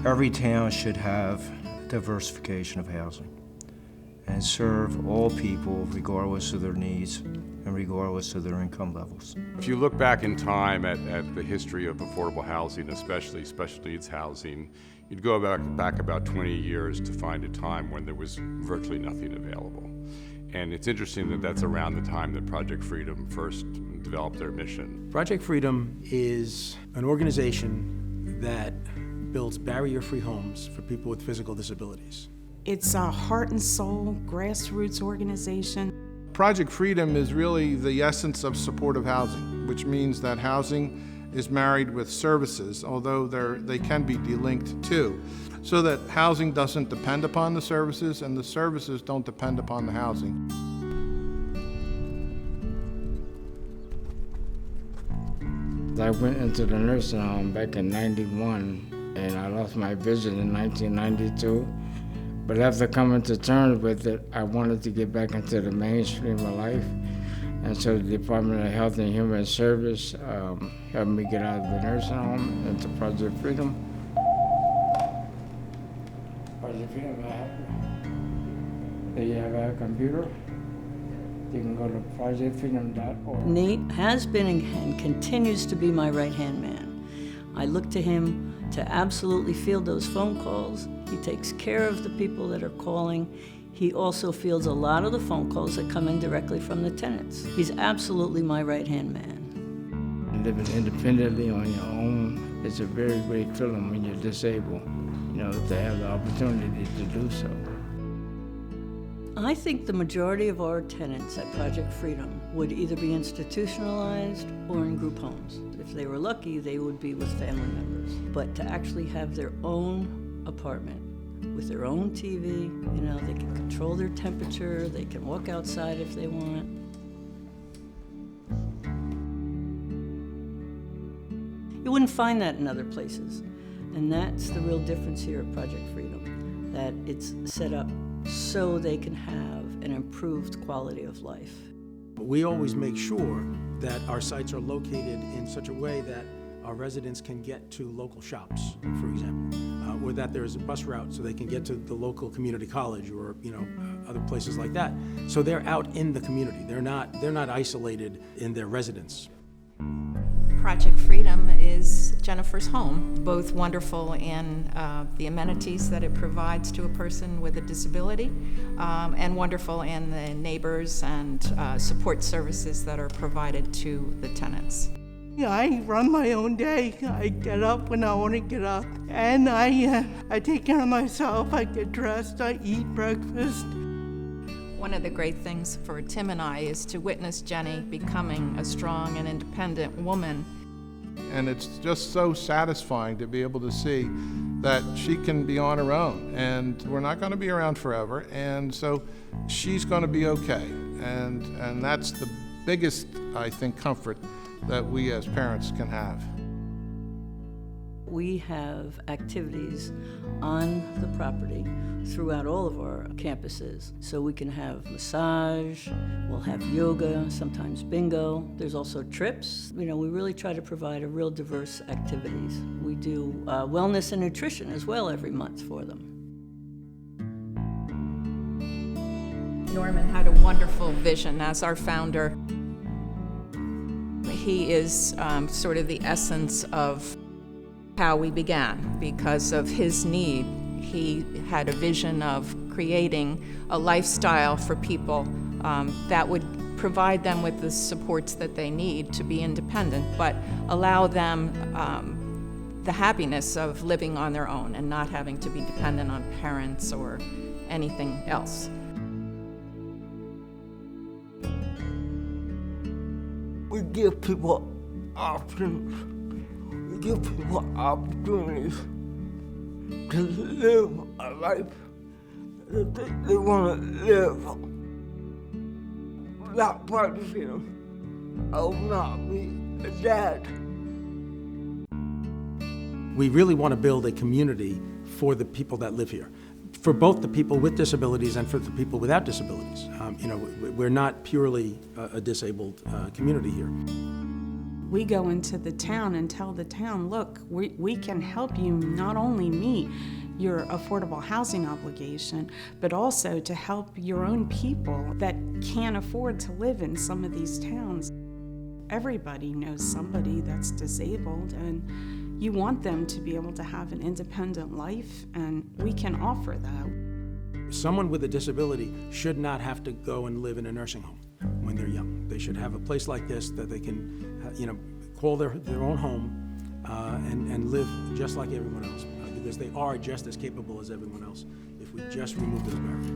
Every town should have diversification of housing and serve all people regardless of their needs and regardless of their income levels. If you look back in time at the history of affordable housing, especially special needs housing, you'd go back about 20 years to find a time when there was virtually nothing available. And it's interesting that that's around the time that Project Freedom first developed their mission. Project Freedom is an organization that builds barrier-free homes for people with physical disabilities. It's a heart and soul grassroots organization. Project Freedom is really the essence of supportive housing, which means that housing is married with services, although they can be delinked too, so that housing doesn't depend upon the services and the services don't depend upon the housing. I went into the nursing home back in '91 and I lost my vision in 1992. But after coming to terms with it, I wanted to get back into the mainstream of life. And so the Department of Health and Human Service helped me get out of the nursing home into Project Freedom. Project Freedom, do you have a computer? You can go to projectfreedom.org. Nate has been and continues to be my right-hand man. I look to him to absolutely field those phone calls. He takes care of the people that are calling. He also fields a lot of the phone calls that come in directly from the tenants. He's absolutely my right-hand man. Living independently on your own, it's a very great feeling when you're disabled, to have the opportunity to do so. I think the majority of our tenants at Project Freedom would either be institutionalized or in group homes. If they were lucky, they would be with family members. But to actually have their own apartment with their own TV, they can control their temperature, they can walk outside if they want. You wouldn't find that in other places. And that's the real difference here at Project Freedom, that it's set up so they can have an improved quality of life. We always make sure that our sites are located in such a way that our residents can get to local shops, for example, or that there's a bus route so they can get to the local community college or other places like that. So they're out in the community. They're not isolated in their residence. Project Freedom is Jennifer's home, both wonderful in the amenities that it provides to a person with a disability, and wonderful in the neighbors and support services that are provided to the tenants. I run my own day. I get up when I want to get up, and I take care of myself. I get dressed, I eat breakfast. One of the great things for Tim and I is to witness Jenny becoming a strong and independent woman. And it's just so satisfying to be able to see that she can be on her own, and we're not going to be around forever, and so she's going to be okay. And that's the biggest, I think, comfort that we as parents can have. We have activities on the property throughout all of our campuses. So we can have massage, we'll have yoga, sometimes bingo. There's also trips. We really try to provide a real diverse activities. We do wellness and nutrition as well every month for them. Norman had a wonderful vision as our founder. He is sort of the essence of how we began. Because of his need, he had a vision of creating a lifestyle for people that would provide them with the supports that they need to be independent, but allow them the happiness of living on their own and not having to be dependent on parents or anything else. We give people options. We give people opportunities to live a life that they want to live. Without Project Freedom, I will not be a dad. We really want to build a community for the people that live here, for both the people with disabilities and for the people without disabilities. We're not purely a disabled community here. We go into the town and tell the town, look, we can help you not only meet your affordable housing obligation, but also to help your own people that can't afford to live in some of these towns. Everybody knows somebody that's disabled, and you want them to be able to have an independent life, and we can offer that. Someone with a disability should not have to go and live in a nursing home when they're young. They should have a place like this that they can, call their own home and live just like everyone else, because they are just as capable as everyone else if we just remove those barriers.